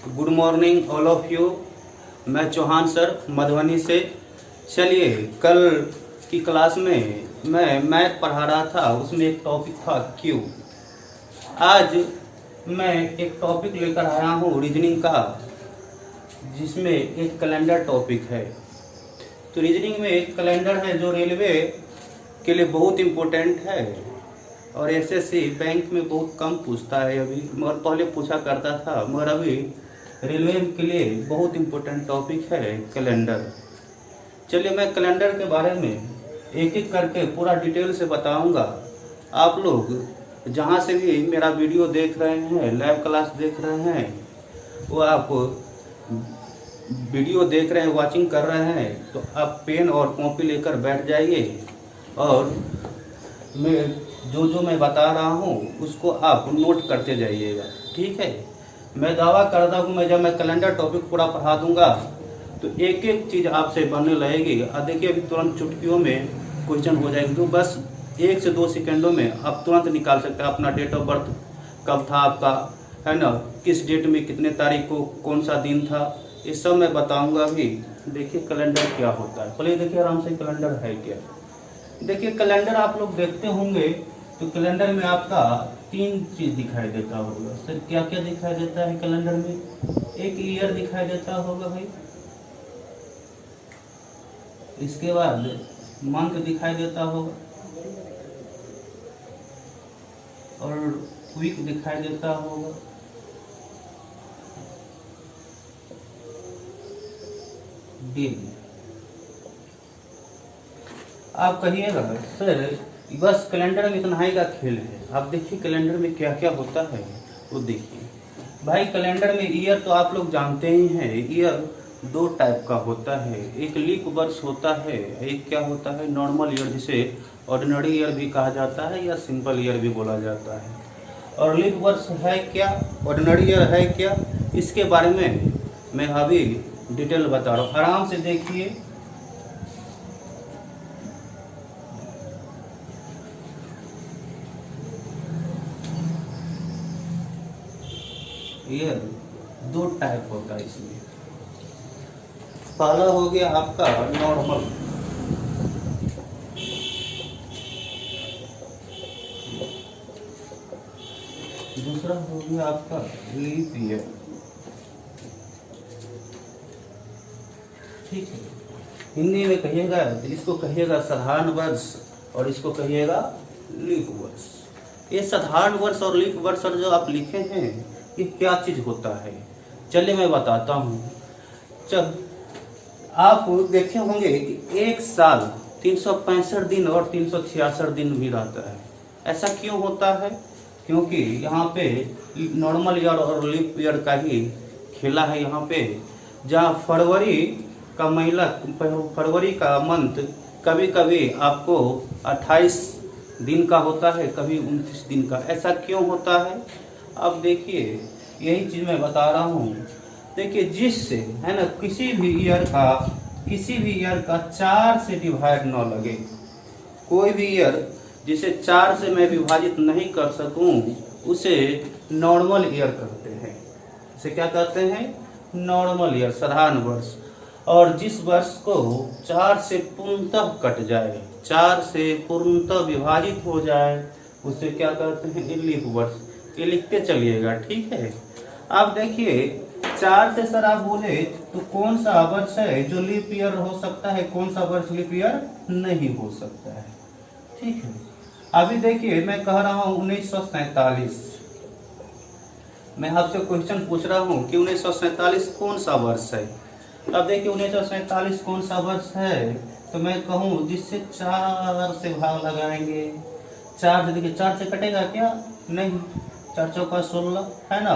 Good morning all of you. मैं Chauhan sir Madhubani से। चलिए, कल की क्लास में मैं मैथ पढ़ा रहा था, उसमें एक टॉपिक था क्यू। आज मैं एक टॉपिक लेकर आया हूँ रीजनिंग का, जिसमें एक कैलेंडर टॉपिक है। तो रीजनिंग में एक कैलेंडर है जो रेलवे के लिए बहुत इम्पोर्टेंट है और एसएससी बैंक में बहुत कम पूछता है अभी, मगर पहले पूछा करता था, मगर अभी रेलवे के लिए बहुत इम्पोर्टेंट टॉपिक है कैलेंडर। चलिए, मैं कैलेंडर के बारे में एक एक करके पूरा डिटेल से बताऊंगा। आप लोग जहां से भी मेरा वीडियो देख रहे हैं, लाइव क्लास देख रहे हैं, वो आप वीडियो देख रहे हैं, वाचिंग कर रहे हैं, तो आप पेन और कॉपी लेकर बैठ जाइए और मैं बता रहा हूँ उसको आप नोट करते जाइएगा, ठीक है। मैं दावा करता हूँ जब मैं कैलेंडर टॉपिक पूरा पढ़ा दूंगा तो एक एक चीज़ आपसे बनने लगेगी। और देखिए, अभी तुरंत चुटकियों में क्वेश्चन हो जाएगी, तो बस 1 से 2 सेकंडों में आप तुरंत निकाल सकते हैं अपना डेट ऑफ बर्थ कब था आपका, है ना, किस डेट में कितने तारीख को कौन सा दिन था, ये सब मैं बताऊंगा अभी। देखिए कैलेंडर क्या होता है, पहले देखिए आराम से कैलेंडर है क्या। देखिए कैलेंडर आप लोग देखते होंगे तो कैलेंडर में आपका 3 चीज दिखाई देता होगा। सर क्या क्या दिखाई देता है कैलेंडर में? एक ईयर दिखाई देता होगा भाई, इसके बाद मंथ दिखाई देता होगा और वीक दिखाई देता होगा, दिन। आप कहिएगा सर बस कैलेंडर में इतना ही का खेल है। आप देखिए कैलेंडर में क्या क्या होता है, वो देखिए भाई। कैलेंडर में ईयर तो आप लोग जानते ही हैं, ईयर 2 टाइप का होता है, एक लीप वर्ष होता है, एक क्या होता है नॉर्मल ईयर, जिसे ऑर्डिनरी ईयर भी कहा जाता है या सिंपल ईयर भी बोला जाता है। और लीप वर्ष है क्या, ऑर्डिनरी ईयर है क्या, इसके बारे में मैं अभी डिटेल बता रहा हूँ, आराम से देखिए। ईयर 2 टाइप होता है इसमें। पहला हो गया आपका नॉर्मल, दूसरा हो गया आपका लीप ईयर, ठीक है। हिंदी में कहिएगा तो इसको कहिएगा साधारण वर्ष और इसको कहिएगा लीप वर्ष। ये साधारण वर्ष और लीप वर्ष जो आप लिखे हैं ये क्या चीज होता है, चलिए मैं बताता हूँ। जब आप देखे होंगे कि एक साल 365 दिन और 366 दिन भी रहता है। ऐसा क्यों होता है? क्योंकि यहाँ पे नॉर्मल ईयर और लीप ईयर का ही खेला है। यहाँ पे जहाँ फरवरी का महीना, फरवरी का मंथ कभी कभी आपको 28 दिन का होता है, कभी 29 दिन का। ऐसा क्यों होता है? अब देखिए, यही चीज मैं बता रहा हूँ। देखिए, जिससे है ना किसी भी ईयर का 4 से डिवाइड न लगे, कोई भी ईयर जिसे 4 से मैं विभाजित नहीं कर सकूं उसे नॉर्मल ईयर कहते हैं। इसे क्या कहते हैं? नॉर्मल ईयर, साधारण वर्ष। और जिस वर्ष को 4 से पूर्णतः कट जाए, 4 से पूर्णतः विभाजित हो जाए, उसे क्या कहते हैं? लीप वर्ष। ये लिखते चलिएगा, ठीक है। आप देखिए 4 से सर आप बोले तो कौन सा वर्ष है जो लीप ईयर हो सकता है, कौन सा वर्ष लीप ईयर नहीं हो सकता है, ठीक है। अभी देखिए मैं कह रहा हूँ 1947, मैं आपसे क्वेश्चन पूछ रहा हूँ कि 1947 कौन सा वर्ष है। अब देखिए 1947 कौन सा वर्ष है, तो मैं कहूँ जिससे 4 से भाग लगाएंगे। 4 से देखिए 4 से कटेगा क्या? नहीं, 4 चौका 16 है ना,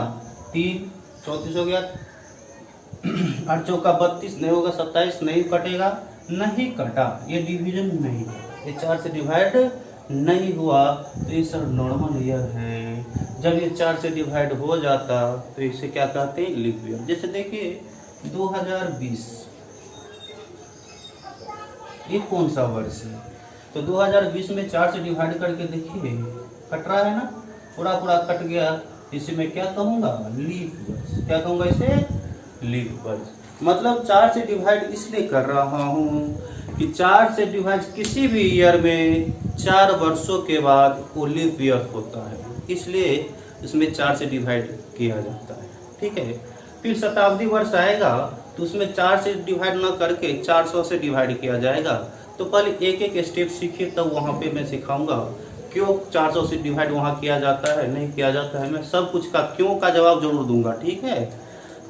3 34 हो गया, 8 चौका 32 नहीं होगा, 27 नहीं कटेगा, नहीं कटा, ये डिवीजन नहीं है, ये 4 से डिवाइड नहीं हुआ, तो ये सर नॉर्मल ईयर है। जब ये 4 से डिवाइड हो जाता तो इसे क्या कहते हैं? Leap year. जैसे देखिए 2020, ये कौन सा वर्ष है? तो 2020 में 4 से डिवाइड करके देखिए, कट रहा है ना, पूरा पूरा कट गया, इसे मैं क्या कहूँगा, लीप वर्ष। क्या कहूँगा इसे, लीप वर्ष। मतलब 4 से डिवाइड इसलिए कर रहा हूँ कि 4 से डिवाइड किसी भी ईयर में 4 वर्षों के बाद वो लीप ईयर होता है, इसलिए इसमें 4 से डिवाइड किया जाता है। ठीक है, फिर शताब्दी वर्ष आएगा तो उसमें 4 से डिवाइड ना करके 400 से डिवाइड किया जाएगा। तो पहले एक एक स्टेप सीखिए, तब वहाँ पे मैं सिखाऊंगा क्यों 400 से डिवाइड वहाँ किया जाता है, नहीं किया जाता है। मैं सब कुछ का क्यों का जवाब जरूर दूंगा। ठीक है,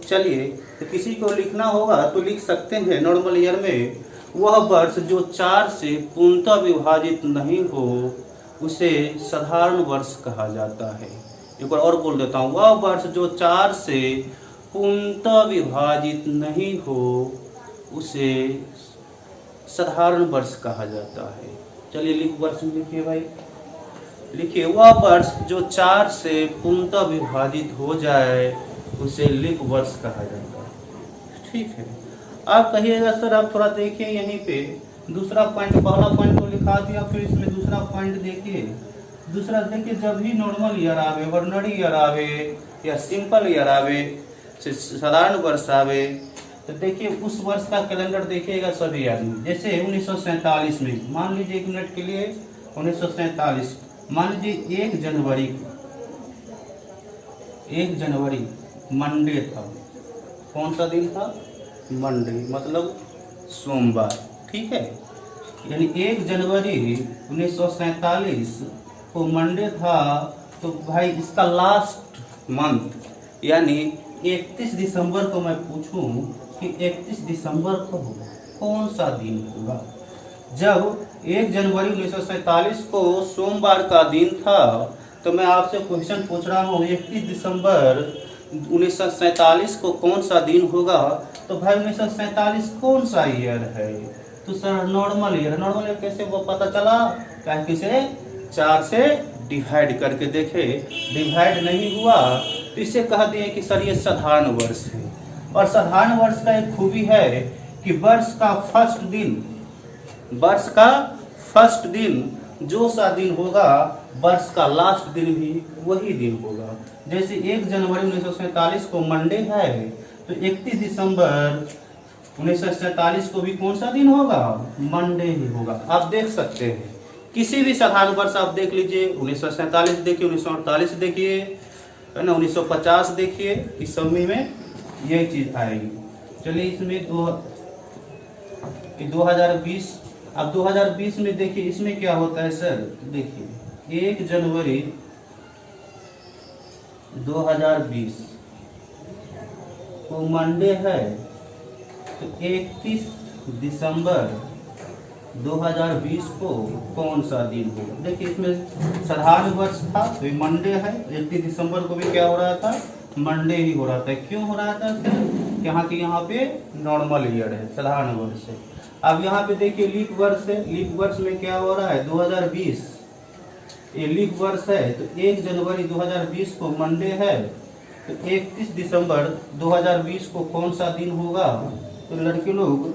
चलिए, तो किसी को लिखना होगा तो लिख सकते हैं नॉर्मल ईयर में वह वर्ष जो 4 से पूर्णतः विभाजित नहीं हो उसे साधारण वर्ष कहा जाता है। एक बार और बोल देता हूँ, वह वर्ष जो 4 से पूर्णतः विभाजित नहीं हो उसे साधारण वर्ष कहा जाता है। चलिए लिख वर्ष लिखिए भाई, लिखिए वह वर्ष जो 4 से पूर्णतः विभाजित हो जाए उसे लीप वर्ष कहा जाता है। ठीक है, आप कहिएगा सर आप थोड़ा देखिए यहीं पे दूसरा पॉइंट, पहला पॉइंट तो लिखा दिया, फिर इसमें दूसरा पॉइंट देखिए। दूसरा देखिए, जब भी नॉर्मल ईयर आवे, वर्नरी ईयर आवे या सिंपल ईयर आवे, साधारण वर्ष आवे, तो देखिए उस वर्ष का कैलेंडर देखिएगा सभी आदमी। जैसे 1947 में मान लीजिए, 1 मिनट के लिए 1947 मान लीजिए 1 जनवरी मंडे था। कौन सा दिन था, मंडे, मतलब सोमवार। ठीक है, यानी 1 जनवरी 1947 को मंडे था, तो भाई इसका लास्ट मंथ यानी 31 दिसंबर को मैं पूछूं कि 31 दिसंबर को कौन सा दिन होगा। जब 1 जनवरी 1947 को सोमवार का दिन था, तो मैं आपसे क्वेश्चन पूछ रहा हूँ 31 दिसंबर 1947 को कौन सा दिन होगा। तो भाई 1947 कौन सा ईयर है, तो sir normal year. Normal year कैसे वो पता चला, क्या किसे 4 से डिवाइड करके देखे, डिवाइड नहीं हुआ तो इसे कह दिए कि सर ये साधारण वर्ष है। और साधारण वर्ष का एक खूबी है कि वर्ष का फर्स्ट दिन जो सा दिन होगा, वर्ष का लास्ट दिन भी वही दिन होगा। जैसे 1 जनवरी 1947 को मंडे है, तो 31 दिसंबर 1947 को भी कौन सा दिन होगा, मंडे ही होगा। आप देख सकते हैं किसी भी साधारण वर्ष आप देख लीजिए, 1947 देखिए, 1948 देखिए, है ना, 1950 देखिए, इस सब में यही चीज आएगी। चलिए इसमें 2020, अब 2020 में देखिए इसमें क्या होता है सर, देखिए 1 जनवरी 2020 को मंडे है, तो 31 दिसंबर 2020 को कौन सा दिन होगा। देखिए इसमें साधारण वर्ष था तो मंडे है, 31 दिसंबर को भी क्या हो रहा था, मंडे ही हो रहा था। क्यों हो रहा था सर, यहाँ पे नॉर्मल ईयर है, साधारण वर्ष है। अब यहाँ पे देखिए लीप वर्ष है, लीप वर्ष में क्या हो रहा है, 2020 ये लीप वर्ष है, तो 1 जनवरी 2020 को मंडे है, तो 31 दिसंबर 2020 को कौन सा दिन होगा। तो लड़के लोग,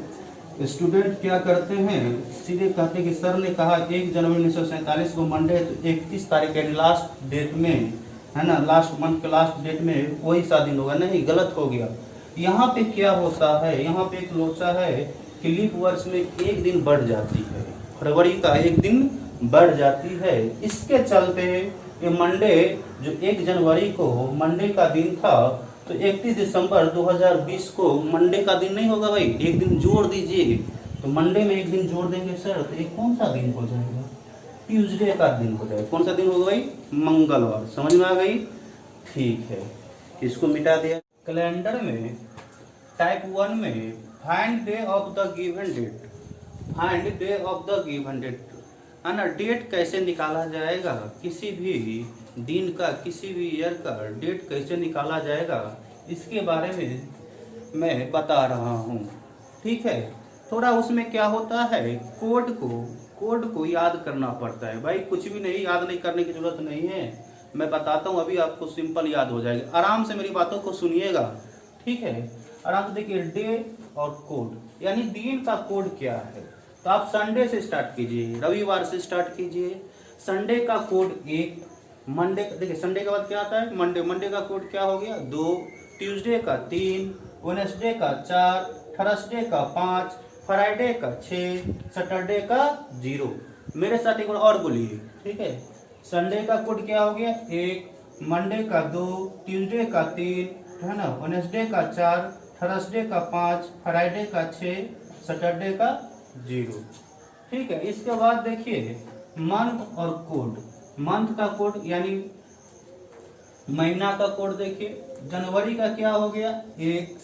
स्टूडेंट क्या करते हैं, सीधे कहते हैं कि सर ने कहा 1 जनवरी 1947 को मंडे है, तो 31 तारीख यानी लास्ट डेट में, है ना, लास्ट मंथ के लास्ट डेट में वही सा दिन होगा। नहीं, गलत हो गया। यहाँ पे क्या होता है, यहाँ पे एक लोचा है कि लीप वर्ष में एक दिन बढ़ जाती है, फरवरी का एक दिन बढ़ जाती है। इसके चलते ये मंडे जो 1 जनवरी को मंडे का दिन था, तो 31 दिसंबर 2020 को मंडे का दिन नहीं होगा भाई, एक दिन जोड़ दीजिए, तो मंडे में एक दिन जोड़ देंगे सर, तो एक कौन सा दिन हो जाएगा, ट्यूसडे का दिन हो जाएगा। कौन सा दिन होगा भाई, मंगलवार। समझ में आ गई, ठीक है, इसको मिटा दिया। कैलेंडर में टाइप 1 में find day of the given date, find day of the given date, है ना, डेट कैसे निकाला जाएगा, किसी भी दिन का, किसी भी ईयर का डेट कैसे निकाला जाएगा, इसके बारे में मैं बता रहा हूँ। ठीक है, थोड़ा उसमें क्या होता है, कोड को याद करना पड़ता है भाई, कुछ भी नहीं, याद नहीं करने की जरूरत नहीं है, मैं बताता हूँ अभी, आपको सिंपल याद हो जाएगा। आराम से मेरी बातों को सुनिएगा, ठीक है, आराम से देखिए। डे और कोड, यानी दिन का कोड क्या है, तो आप संडे से स्टार्ट कीजिए, रविवार से स्टार्ट कीजिए। संडे का कोड 1, मंडे, देखिए संडे के बाद क्या आता है मंडे, मंडे का कोड क्या हो गया 2, ट्यूसडे का 3, वेडनेसडे का 4, थर्सडे का 5, फ्राइडे का 6, सैटरडे का 0। मेरे साथ एक बार और बोलिए, ठीक है। संडे का कोड क्या हो गया 1, मंडे का 2, ट्यूसडे का 3, है ना, वेडनेसडे का 4, थर्सडे का 5, फ्राइडे का 6, सैटरडे का 0। ठीक है। इसके बाद देखिए मंथ और कोड, मंथ का कोड यानी महीना का कोड देखिए, जनवरी का क्या हो गया 1,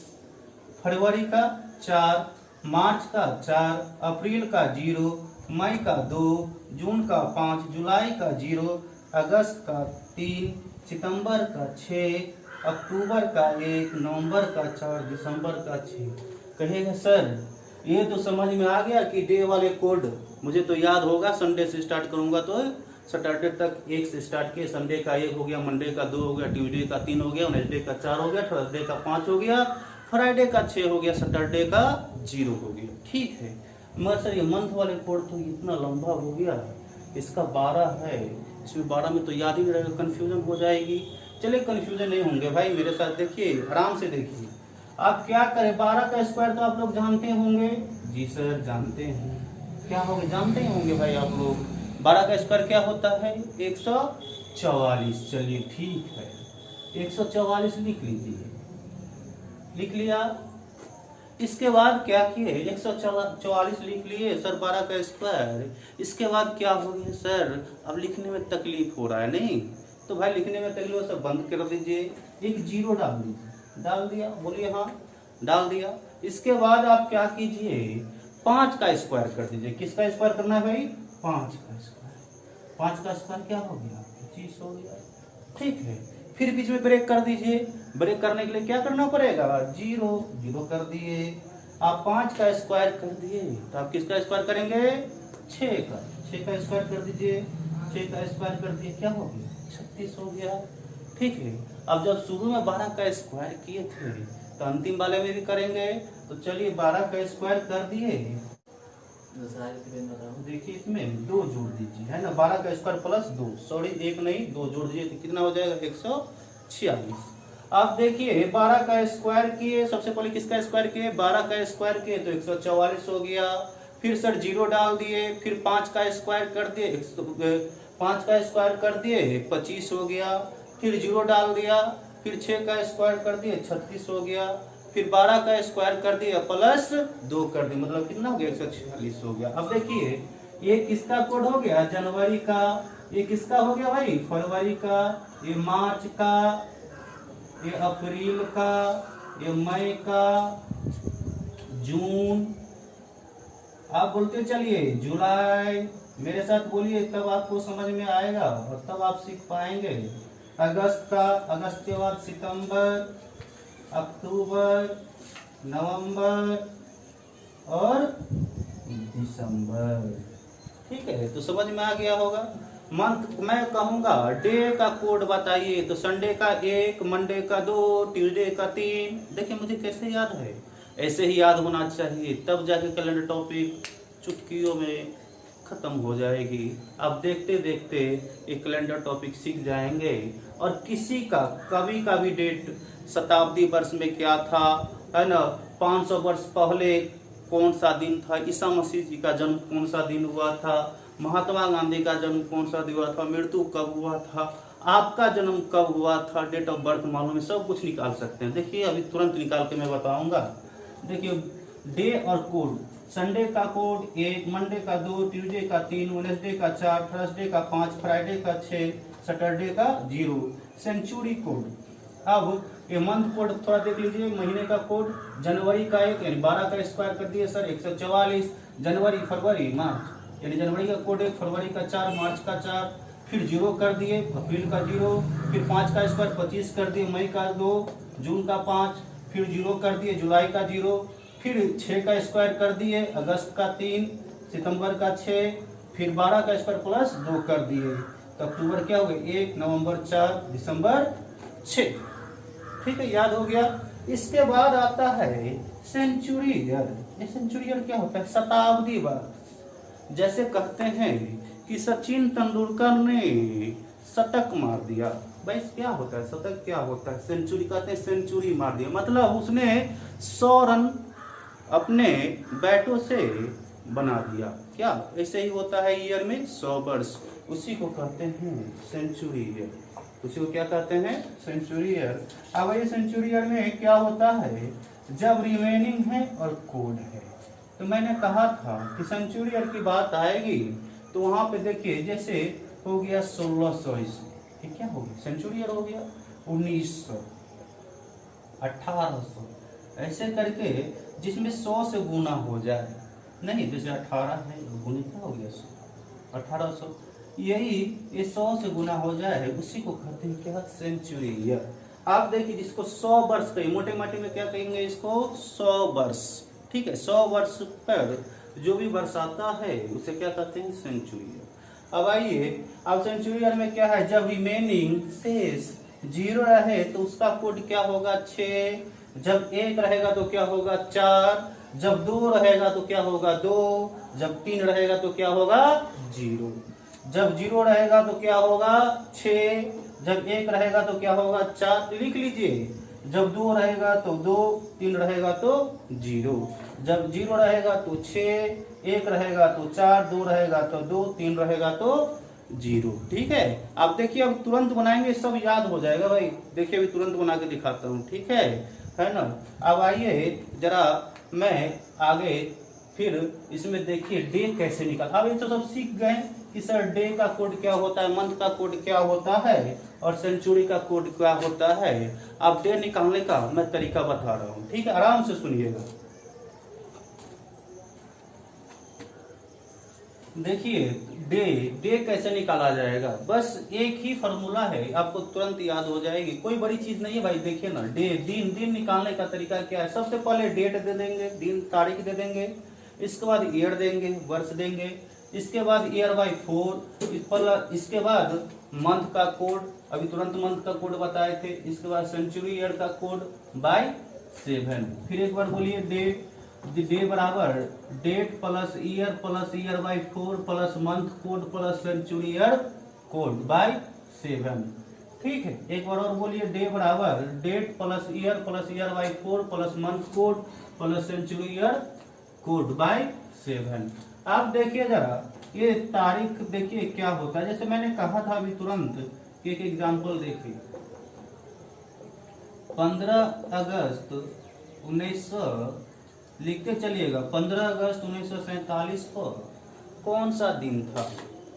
फरवरी का 4, मार्च का 4, अप्रैल का 0, मई का 2, जून का 5, जुलाई का 0, अगस्त का 3, सितंबर का 6, अक्टूबर का 1, नवंबर का 4, दिसंबर का 6। कहेगा सर ये तो समझ में आ गया कि डे वाले कोड मुझे तो याद होगा, संडे से स्टार्ट करूंगा तो सैटरडे तक 1 से स्टार्ट किए, संडे का 1 हो गया, मंडे का 2 हो गया, ट्यूसडे का 3 हो गया, वेडनेसडे का 4 हो गया, थर्सडे का 5 हो गया, फ्राइडे का 6 हो गया, सैटरडे का 0 हो गया। ठीक है, मगर सर ये मंथ वाले कोड तो इतना लंबा हो गया, इसका 12 है, इसमें 12 में तो याद ही नहीं रहेगा, कन्फ्यूजन हो जाएगी। चलिए कन्फ्यूजन नहीं होंगे भाई, मेरे साथ देखिए, आराम से देखिए। आप क्या करें, 12 का स्क्वायर तो आप लोग जानते होंगे। जी सर जानते हैं, क्या होंगे जानते ही होंगे भाई आप लोग। 12 का स्क्वायर क्या होता है 144। चलिए ठीक है, 144 लिख लीजिए, लिख लिया। इसके बाद क्या किए 144 लिख लिए सर 12 का स्क्वायर। इसके बाद क्या हो गया सर, अब लिखने में तकलीफ हो रहा है नहीं, तो भाई लिखने में तकलीफ हो सब बंद कर दीजिए, एक 0 डाल दीजिए। डाल दिया, बोलिए हाँ डाल दिया। इसके बाद आप क्या कीजिए 5 का स्क्वायर कर दीजिए। किसका स्क्वायर करना है भाई 5 का स्क्वायर। 5 का स्क्वायर क्या हो गया 25 हो गया। ठीक है, फिर बीच में ब्रेक कर दीजिए। ब्रेक करने के लिए क्या करना पड़ेगा 0 0 कर दिए। आप 5 का स्क्वायर कर दिए तो आप किसका स्क्वायर करेंगे 6 का। 6 का स्क्वायर कर दीजिए, 6 का स्क्वायर कर दिए, क्या हो गया 36 हो गया। ठीक है, अब जब शुरू में 12 का स्क्वायर किए थे तो अंतिम वाले में भी करेंगे। तो चलिए 12 का स्क्वायर कर दिए, देखिए इसमें 2 जोड़ दीजिए, है ना, 12 का स्क्वायर प्लस 2, सॉरी 1 नहीं 2 जोड़ दीजिए तो कितना हो जाएगा 146। आप देखिए 12 का स्क्वायर किए, सबसे पहले किसका स्क्वायर किए 12 का स्क्वायर किए तो 144 हो गया। फिर सर 0 डाल दिए, फिर 5 का स्क्वायर कर दिए 5 का स्क्वायर कर दिए 25 हो गया। फिर 0 डाल दिया, फिर 6 का स्क्वायर कर दिए 36 हो गया। फिर 12 का स्क्वायर कर दिया प्लस 2 कर दिए, मतलब कितना हो गया 146 हो गया। अब देखिए ये किसका कोड हो गया जनवरी का, ये किसका हो गया भाई फरवरी का, ये मार्च का, ये अप्रैल का, ये मई का, जून, आप बोलते चलिए जुलाई, मेरे साथ बोलिए तब आपको समझ में आएगा और तब आप सीख पाएंगे। अगस्त का, अगस्त के बाद सितंबर, अक्टूबर, नवंबर और दिसंबर। ठीक है, तो समझ में आ गया होगा। मंथ मैं कहूंगा डे का कोड बताइए, तो संडे का 1, मंडे का 2, ट्यूसडे का 3। देखिए मुझे कैसे याद है, ऐसे ही याद होना चाहिए, तब जाके कैलेंडर टॉपिक चुटकियों में खत्म हो जाएगी। अब देखते देखते एक कैलेंडर टॉपिक सीख जाएंगे। और किसी का कभी का भी डेट, शताब्दी वर्ष में क्या था, है ना, 500 वर्ष पहले कौन सा दिन था, ईसा मसीह जी का जन्म कौन सा दिन हुआ था, महात्मा गांधी का जन्म कौन सा दिन हुआ था, मृत्यु कब हुआ था, आपका जन्म कब हुआ था, डेट ऑफ बर्थ मालूम है, सब कुछ निकाल सकते हैं। देखिए अभी तुरंत निकाल के मैं बताऊंगा। देखिए डे और कोड, संडे का कोड 1, मंडे का 2, ट्यूसडे का 3, वेडनेसडे का 4, थर्सडे का 5, फ्राइडे का 6, सैटरडे का 0। सेंचुरी कोड, अब ये मंथ कोड थोड़ा देख लीजिए। महीने का कोड जनवरी का 1 यानी 12 का स्क्वायर कर दिए सर 144। जनवरी, फरवरी, मार्च यानी जनवरी का कोड 1, फरवरी का 4, मार्च का 4, फिर 0 कर दिए, अप्रैल का 0, फिर 5 का स्क्वायर 25 कर दिए, मई का 2, जून का 5, फिर 0 कर दिए, जुलाई का 0, फिर 6 का स्क्वायर कर दिए, अगस्त का 3, सितंबर का 6, फिर 12 का स्क्वायर प्लस 2 कर दिए, तो अक्टूबर क्या हो गया 1, नवंबर 4, दिसंबर 6। ठीक है, याद हो गया। इसके बाद आता है सेंचुरी ईयर। ये सेंचुरी ईयर क्या होता है शताब्दी वर्ष। जैसे कहते हैं कि सचिन तेंदुलकर ने शतक मार दिया। भाई क्या होता है शतक, क्या होता है सेंचुरी, कहते हैं सेंचुरी मार दिया, मतलब उसने 100 रन अपने बैटों से बना दिया। क्या ऐसे ही होता है ईयर में 100 वर्ष, उसी को कहते हैं सेंचुरी ईयर। उसी को क्या कहते हैं सेंचुरी ईयर। अब ये सेंचुरी ईयर में क्या होता है, जब रिमेनिंग है और कोड है। तो मैंने कहा था कि सेंचुरी ईयर की बात आएगी तो वहां पे देखिए, जैसे हो गया 1600 ईस्वी, क्या हो गया सेंचुरी ईयर हो गया 1900, 1800, ऐसे करके जिसमें 100 से गुना हो जाए, नहीं जैसे 18 है गुना क्या हो गया 100, 1800, यही ये 100 से गुना हो जाए उसी को कहते हैं क्या सेंचुरी ईयर। आप देखिए जिसको 100 वर्ष कहें, मोटे मोटे में क्या कहेंगे इसको 100 वर्ष, ठीक है 100 वर्ष पर जो भी वर्ष आता है उसे क्या कहते हैं सेंचुरी ईयर। अब आइए, अब सेंचुरी ईयर में क्या है, जब रिमेनिंग शेष 0 रहे तो उसका कोड क्या होगा 6, जब 1 रहेगा तो क्या होगा 4, जब 2 रहेगा तो क्या होगा 2, जब 3 रहेगा तो क्या होगा 0, जब 0 रहेगा तो क्या होगा 6, जब 1 रहेगा तो क्या होगा 4, लिख लीजिए, जब 2 रहेगा तो 2, 3 रहेगा तो 0, जब 0 रहेगा तो 6, 1 रहेगा तो 4, 2 रहेगा तो 2, 3 रहेगा तो 0। ठीक है, अब देखिए अब तुरंत बनाएंगे, सब याद हो जाएगा भाई। देखिए अभी तुरंत बना के दिखाता हूँ, ठीक है ना। अब आइए जरा मैं आगे फिर इसमें देखिए डे कैसे निकाल। अब ये तो सब सीख गए कि सर डे का कोड क्या होता है, मंथ का कोड क्या होता है और सेंचुरी का कोड क्या होता है। अब डे निकालने का मैं तरीका बता रहा हूँ, ठीक है, आराम से सुनिएगा। देखिए डे कैसे निकाला जाएगा, बस एक ही फॉर्मूला है, आपको तुरंत याद हो जाएगी, कोई बड़ी चीज नहीं है भाई। देखिए ना डे दिन निकालने का तरीका क्या है, सबसे पहले डेट दे देंगे, दिन तारीख दे देंगे, इसके बाद ईयर देंगे, वर्ष देंगे, इसके बाद ईयर बाय 4, इसके बाद मंथ का कोड, अभी तुरंत मंथ का कोड बताए थे, इसके बाद सेंचुरी ईयर का कोड बाय 7। फिर एक बार बोलिए डे बराबर date plus year by 4 plus month code plus century year code by 7। ठीक है, एक बार और बोलिए डे बराबर date plus year by 4 plus month code plus century year code by 7। आप देखिए जरा ये तारीख देखिए क्या होता है, जैसे मैंने कहा था अभी तुरंत एक एग्जांपल देखिए, 15 अगस्त 1900 लिखते चलिएगा, 15 अगस्त 1947 को कौन सा दिन था।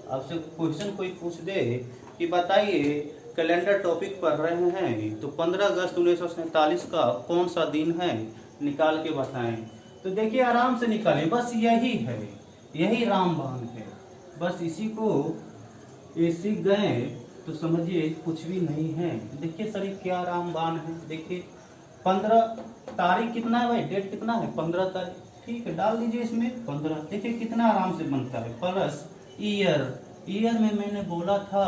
आपसे क्वेश्चन कोई पूछ दे कि बताइए कैलेंडर टॉपिक पढ़ रहे हैं तो 15 अगस्त 1947 का कौन सा दिन है, निकाल के बताएं। तो देखिए आराम से निकालें, बस यही है, यही रामबाण है, बस इसी को ये सीख गए तो समझिए कुछ भी नहीं है। देखिए सर क्या रामबाण है, देखिए 15 तारीख कितना है भाई, डेट कितना है 15 तारीख, ठीक है डाल दीजिए इसमें 15। देखिए कितना आराम से बनता है, प्लस ईयर में मैंने बोला था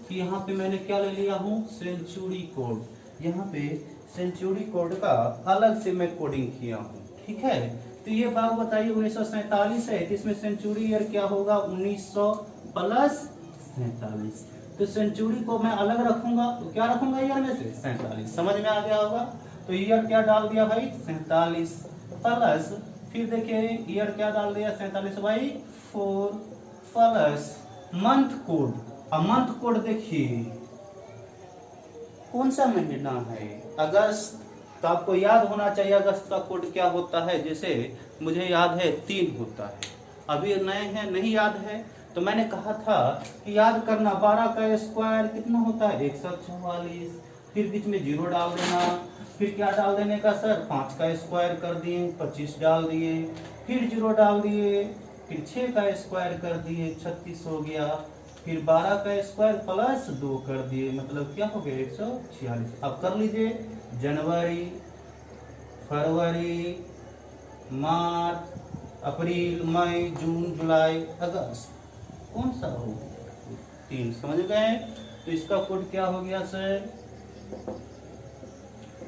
कि यहाँ पे मैंने क्या ले लिया हूँ सेंचुरी कोड, यहाँ पे सेंचुरी कोड का अलग से मैं कोडिंग किया हूँ, ठीक है। तो ये बात बताइए 1947 है तो इसमें सेंचुरी ईयर क्या होगा 1900 प्लस 47, तो सेंचुरी को मैं अलग रखूंगा, तो क्या रखूंगा ईयर में से 47, समझ में आ गया होगा। तो ईयर क्या डाल दिया भाई 47 प्लस, फिर देखिए ईयर क्या डाल दिया 47 बाई 4 प्लस मंथ कोड। अब मंथ कोड देखिए कौन सा महीना है, अगस्त, तो आपको याद होना चाहिए अगस्त का कोड क्या होता है, जैसे मुझे याद है 3 होता है, अभी नए हैं नहीं याद है तो मैंने कहा था कि याद करना 12 का स्क्वायर कितना होता है 144, फिर बीच में 0 डाल देना, फिर क्या डाल देने का सर 5 का स्क्वायर कर दिए 25 डाल दिए, फिर 0 डाल दिए, फिर 6 का स्क्वायर कर दिए 36 हो गया, फिर 12 का स्क्वायर प्लस 2 कर दिए, मतलब क्या हो गया 146। अब कर लीजिए जनवरी, फरवरी, मार्च, अप्रैल, मई, जून, जुलाई, अगस्त, कौन सा हो गया 3, समझ गए। तो इसका कोड क्या हो गया सर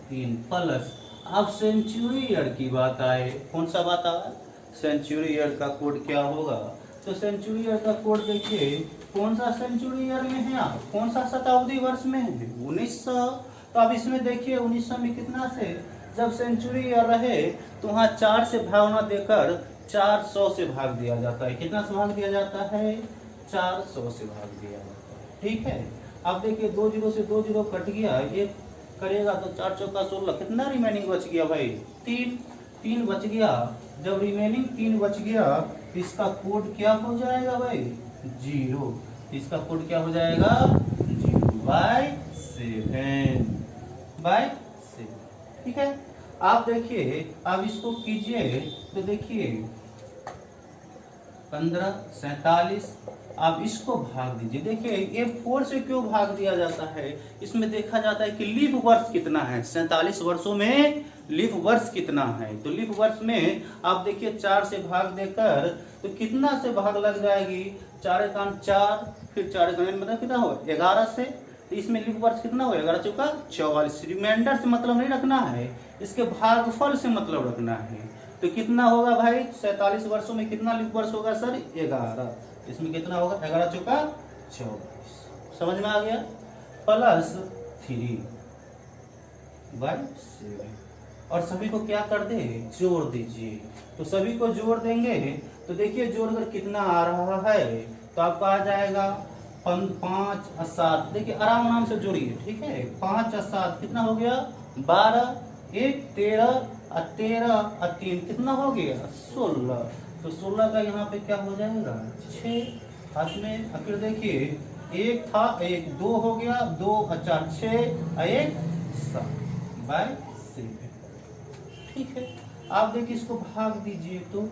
3 प्लस। अब सेंचुरी ईयर की बात आए, कौन सा बात आया सेंचुरी ईयर का कोड क्या होगा, तो सेंचुरी ईयर का कोड देखिए, कौन सा सेंचुरी ईयर में है आप, कौन सा शताब्दी वर्ष में है, 1900। तो अब इसमें देखिए 1900 में कितना से, जब सेंचुरी ईयर रहे तो वहाँ 4 से भावना देकर 400 से भाग दिया जाता है। कितना से भाग दिया जाता है, 400 से भाग दिया जाता है। ठीक है, अब देखिए 2 जीरो से 2 जीरो कट गया, एक करेगा तो 4 चौका 16, कितना रिमेनिंग बच गया भाई, 3 बच गया। जब रिमेनिंग 3 बच गया तो इसका कोड क्या हो जाएगा भाई, 0। इसका कोड क्या हो जाएगा, 0/7। ठीक है, आप देखिए अब इसको कीजिए तो देखिए 15 47, आप इसको भाग दीजिए। देखिए ये 4 से क्यों भाग दिया जाता है, इसमें देखा जाता है कि लीप वर्ष कितना है, 47 वर्षों में लीप वर्ष कितना है। तो लीप वर्ष में आप देखिए 4 से भाग देकर तो कितना से भाग लग जाएगी, 4 एकान 4, फिर 4 एकान मतलब कितना हो 11 से। तो इसमें लीप वर्ष कितना हो, 11 चौका 44। रिमाइंडर से मतलब नहीं रखना है, इसके भागफल से मतलब रखना है। तो कितना होगा भाई, 47 वर्षों में कितना लीप वर्ष होगा सर, 11। इसमें कितना होगा, 11 चौका 24। समझ में आ गया, +3/7। और सभी को क्या कर दे, जोड़ दीजिए। तो सभी को जोड़ देंगे तो देखिए जोड़कर कितना आ रहा है, तो आपका आ जाएगा 5 और 7। देखिए आराम से जोड़िए, ठीक है। 5 और 7 कितना हो गया, 12, 1 13 और 13 और 3 कितना हो गया, 16। तो 16 का यहाँ पे क्या हो जाएगा, 6 हाथ में। फिर देखिए 1 था, 1 2 हो गया, 2 और 4 6 और 1 7/7। ठीक है, आप देखिए इसको भाग दीजिए, तो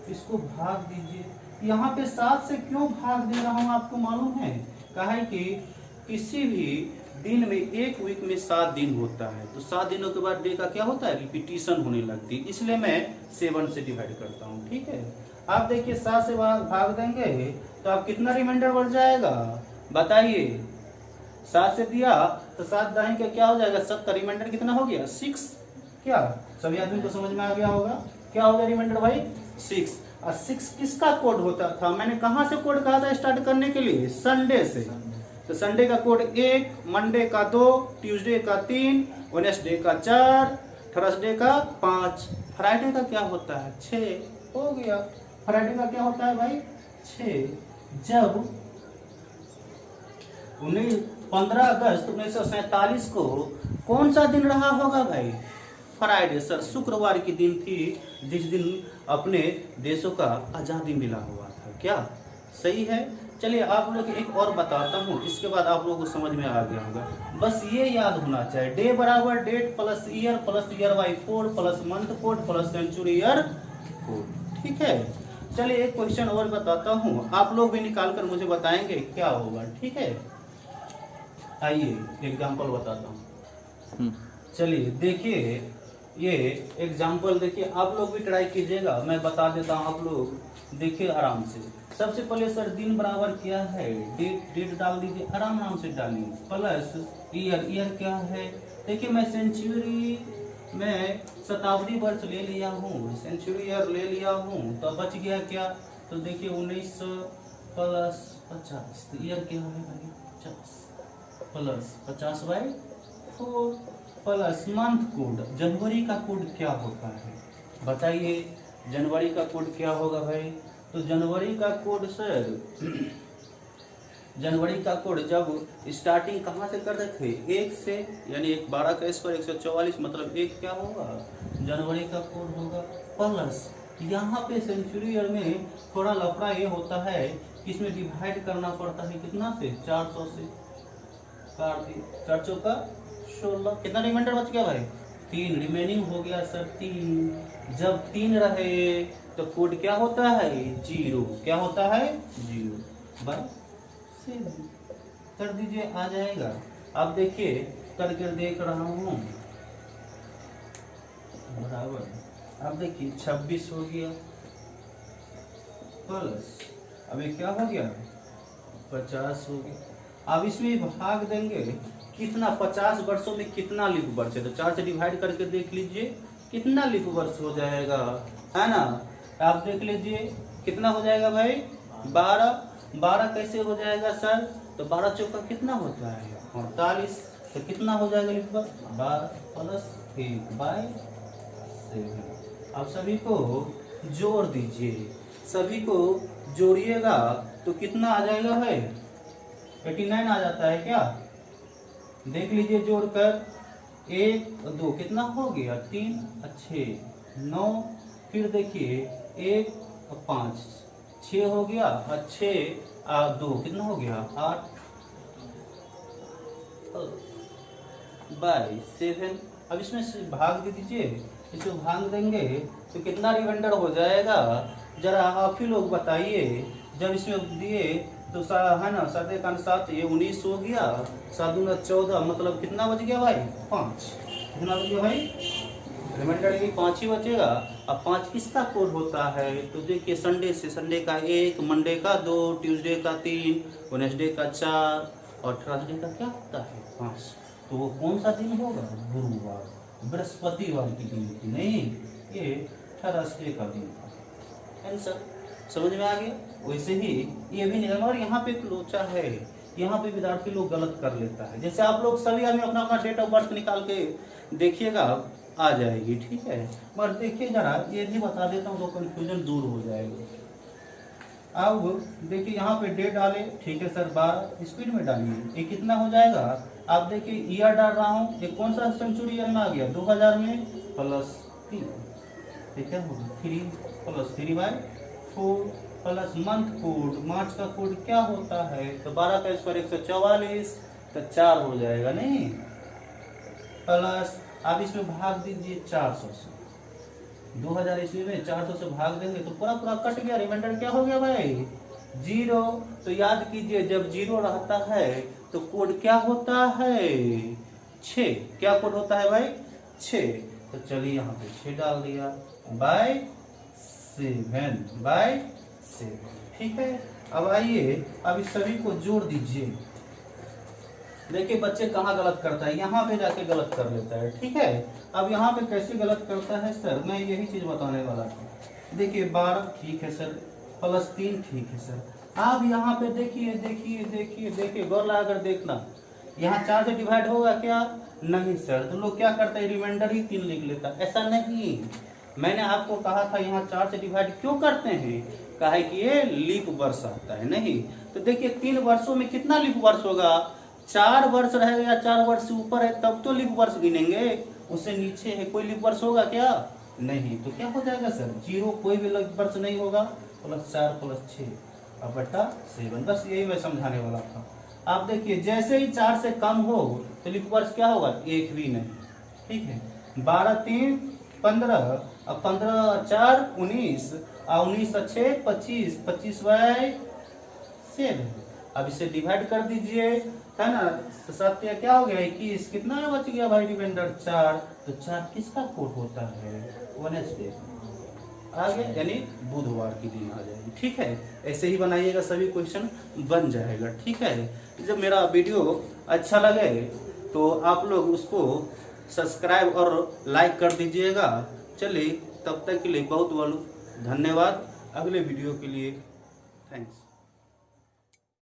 इसको भाग दीजिए। यहाँ पे 7 से क्यों भाग दे रहा हूँ आपको मालूम है, कहा है कि किसी भी दिन में, एक वीक में 7 दिन होता है, तो 7 दिनों के बाद डे का क्या होता है, रिपीटिशन होने लगती है, इसलिए मैं 7 से डिवाइड करता हूँ। ठीक है, आप देखिए 7 से भाग देंगे तो आप कितना रिमाइंडर बढ़ जाएगा, बताइए। 7 से दिया तो 7 दाएं का क्या हो जाएगा, 7 का रिमाइंडर कितना हो गया, 6। क्या सभी आदमी को समझ में आ गया होगा, क्या हो गया रिमाइंडर भाई, 6। और 6 किसका कोड होता था, मैंने कहाँ से कोड कहा था स्टार्ट करने के लिए, संडे से। तो संडे का कोड 1, मंडे का 2, ट्यूसडे का 3, वेडनेसडे का 4, थर्सडे का 5, फ्राइडे का क्या होता है, 6 हो गया। फ्राइडे का क्या होता है भाई, 6। जब 15 अगस्त 1947 को कौन सा दिन रहा होगा भाई, फ्राइडे सर, शुक्रवार की दिन थी, जिस दिन अपने देशों का आजादी मिला हुआ था। क्या सही है। चलिए आप लोग एक और बताता हूँ, इसके बाद आप लोगों को समझ में आ गया होगा। बस ये याद होना चाहिए, डे बराबर date plus year by 4 plus month code plus century year code. ठीक है, चलिए एक क्वेश्चन और बताता हूँ, आप लोग भी निकाल कर मुझे बताएंगे क्या होगा। ठीक है, आइए एग्जाम्पल बताता हूँ। चलिए देखिए ये एग्जाम्पल देखिए, आप लोग भी ट्राई कीजिएगा, मैं बता देता हूँ, आप लोग देखिए आराम से। सबसे पहले सर दिन बराबर क्या है, डेट डाल दीजिए, आराम से डालिए, प्लस ईयर क्या है। देखिए मैं सेंचुरी में शताब्दी वर्ष ले लिया हूँ, सेंचुरी ईयर ले लिया हूँ, तो बच गया क्या, तो देखिए 1900 प्लस 50, तो ईयर क्या है भाई 50 प्लस 50/4 प्लस मंथ कोड, जनवरी का कोड क्या होता है बताइए, जनवरी का कोड क्या होगा भाई। तो जनवरी का कोड सर, जनवरी का कोड जब स्टार्टिंग कहाँ से कर रहे थे, 1 से, यानी 12 का स्क्वायर 144, मतलब 1 क्या होगा, जनवरी का कोड होगा। प्लस यहाँ पे सेंचुरी ईयर में थोड़ा लफड़ा ये होता है कि इसमें डिवाइड करना पड़ता है कितना से, 400 से, काट दी 4 चौका 16, कितना रिमाइंडर बच गया भाई, 3 रिमेनिंग हो गया सर 3। जब 3 रहे तो कोड क्या होता है, 0, क्या होता है 0/7 कर दीजिए, आ जाएगा। अब देखिए करके देख रहा हूँ, बराबर, अब देखिए 26 हो गया, प्लस अभी क्या हो गया 50 हो गया। अब इसमें भाग देंगे कितना, 50 वर्षों में कितना लीप वर्ष है, तो 4 से डिवाइड करके देख लीजिए कितना लीप वर्ष हो जाएगा, है ना। आप देख लीजिए कितना हो जाएगा भाई 12। 12 कैसे हो जाएगा सर? तो 12 चौका कितना होता है 48। तो कितना हो जाएगा लिखो 12 प्लस 1/7। अब सभी को जोड़ दीजिए, सभी को जोड़िएगा तो कितना आ जाएगा भाई 89 आ जाता है क्या? देख लीजिए जोड़कर 1 और 2 कितना हो गया 3 और 6 9। फिर देखिए 1 और 5 6 हो गया और 6 और 2 कितना हो गया 8 बाई 7। अब इसमें से भाग दे दीजिए, इसको भाग देंगे तो कितना रिमाइंडर हो जाएगा जरा आप ही लोग बताइए। जब इसमें दिए तो है ना 7 1 7 ये 19 हो गया, 7 दूना 14 मतलब कितना बच गया भाई 5। कितना बच गया भाई रिमाइंडर ये 5 ही बचेगा। अब 5 किसका कोड होता है? तो देखिए संडे से, संडे का 1, मंडे का 2, ट्यूसडे का 3, वेडनेसडे का 4 और थर्सडे का क्या होता है 5। तो वो कौन सा दिन होगा? गुरुवार, बृहस्पतिवार की दिन थी नहीं, ये थर्सडे का दिन था। आंसर समझ में आ गया? वैसे ही ये भी नियम। और यहाँ पे एक लोचा है, यहाँ पे विद्यार्थी लोग गलत कर लेता है। जैसे आप लोग सभी अभी अपना अपना डेट ऑफ बर्थ निकाल के देखिएगा आ जाएगी, ठीक है। पर देखिए जरा ये भी बता देता हूँ तो कंफ्यूजन दूर हो जाएगा। अब देखिए यहाँ पे डेट डाले, ठीक है सर 12 स्पीड में डालिए, ये कितना हो जाएगा? आप देखिए ईयर डाल रहा हूँ, ये कौन सा सेंचुरी ईयर में आ गया 2000 में +3, ठीक है 3 + 3/4 प्लस मंथ कोड, मार्च का कोड क्या होता है? तो 12 का स्क्वायर 144, तो 4 हो जाएगा नहीं, प्लस आप इसमें भाग दीजिए 400 से। 2000 ईस्वी में 400 से भाग देंगे तो पूरा पूरा कट गया, रिमाइंडर क्या हो गया भाई 0। तो याद कीजिए जब 0 रहता है तो कोड क्या होता है 6। क्या कोड होता है भाई 6। तो चलिए यहाँ पे 6 डाल दिया /7, ठीक है। अब आइए अब इस सभी को जोड़ दीजिए। देखिए बच्चे कहाँ गलत करता है, यहाँ पे जाके गलत कर लेता है, ठीक है। अब यहाँ पे कैसे गलत करता है सर, मैं यही चीज बताने वाला था। देखिए 12 ठीक है सर, +3 ठीक है सर। अब यहाँ पे देखिए देखिए देखिए देखिए गौर लगाकर देखना, यहाँ 4 से डिवाइड होगा क्या? नहीं सर। तो लोग क्या करते हैं रिमाइंडर ही 3 लिख लेता, ऐसा नहीं। मैंने आपको कहा था यहाँ 4 से डिवाइड क्यों करते हैं, कहा है कि ये लीप वर्ष आता है नहीं। तो देखिए 3 वर्षों में कितना लीप वर्ष होगा? 4 वर्ष रहेगा या 4 वर्ष से ऊपर है तब तो लीप वर्ष गिनेंगे, उससे नीचे है कोई लीप वर्ष होगा क्या? नहीं। तो क्या हो जाएगा सर 0, कोई भी लीप वर्ष नहीं होगा, +4 + 6 अब बटा 7। बस यही मैं समझाने वाला था। आप देखिए जैसे ही 4 से कम हो तो लीप वर्ष क्या होगा? 1 भी नहीं, ठीक है। 12 3 15 और 15 4 19 और 19 और 6 25, 25/7। अब इसे डिवाइड कर दीजिए, है ना। तो 7 क्या हो गया 21, कितना में बच गया भाई रिमाइंडर 4। तो 4 किसका कोड होता है? वेडनेसडे आ गया, यानी बुधवार की दिन आ जाएगी, ठीक है। ऐसे ही बनाइएगा, सभी क्वेश्चन बन जाएगा, ठीक है। जब मेरा वीडियो अच्छा लगे तो आप लोग उसको सब्सक्राइब और लाइक कर दीजिएगा। चलिए तब तक के लिए बहुत बहुत धन्यवाद। अगले वीडियो के लिए थैंक्स।